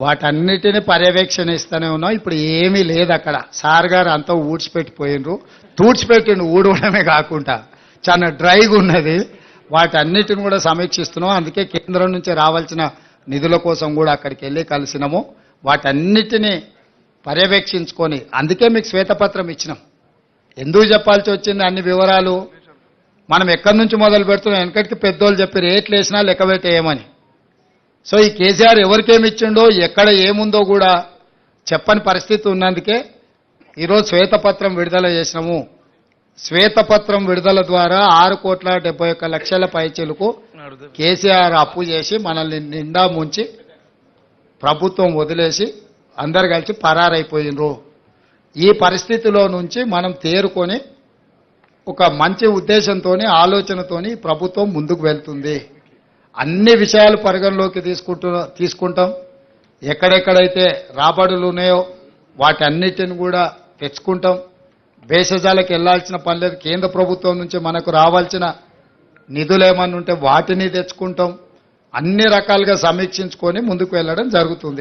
వాటన్నిటిని పర్యవేక్షణిస్తూనే ఉన్నాం. ఇప్పుడు ఏమీ లేదు అక్కడ. సార్ గారు అంతా ఊడ్చిపెట్టిపోయినరు. తూడ్చిపెట్టిండు ఊడవడమే కాకుండా చాలా డ్రైగా ఉన్నది. వాటన్నిటిని కూడా సమీక్షిస్తున్నాం. అందుకే కేంద్రం నుంచి రావాల్సిన నిధుల కోసం కూడా అక్కడికి వెళ్ళి కలిసినాము. వాటన్నిటిని పర్యవేక్షించుకొని అందుకే మీకు శ్వేతపత్రం ఇచ్చినాం. ఎందుకు చెప్పాల్సి వచ్చింది అన్ని వివరాలు? మనం ఎక్కడి నుంచి మొదలు పెడుతున్నాం? వెనకటికి పెద్దోళ్ళు చెప్పి రేట్లు వేసినా లెక్క పెట్టేయమని. సో ఈ కేసీఆర్ ఎవరికేమి ఇచ్చిండో ఎక్కడ ఏముందో కూడా చెప్పని పరిస్థితి ఉన్నందుకే ఈరోజు శ్వేతపత్రం విడుదల చేసినాము. శ్వేతపత్రం విడుదల ద్వారా 6,71,00,000 పైచీలకు కేసీఆర్ అప్పు చేసి మనల్ని నిండా ముంచి ప్రభుత్వం వదిలేసి అందరు కలిసి పరారైపోయినరు. ఈ పరిస్థితిలో నుంచి మనం తేరుకొని ఒక మంచి ఉద్దేశంతో ఆలోచనతోని ప్రభుత్వం ముందుకు వెళ్తుంది. అన్ని విషయాలు పరిగణలోకి తీసుకుంటాం. ఎక్కడెక్కడైతే రాబడులు ఉన్నాయో వాటన్నిటిని కూడా తెచ్చుకుంటాం. భేషజాలకు వెళ్లాల్సిన పని లేదు. కేంద్ర ప్రభుత్వం నుంచి మనకు రావాల్సిన నిధులు ఏమన్నా ఉంటే వాటిని తెచ్చుకుంటాం. అన్ని రకాలుగా సమీక్షించుకొని ముందుకు వెళ్ళడం జరుగుతుంది.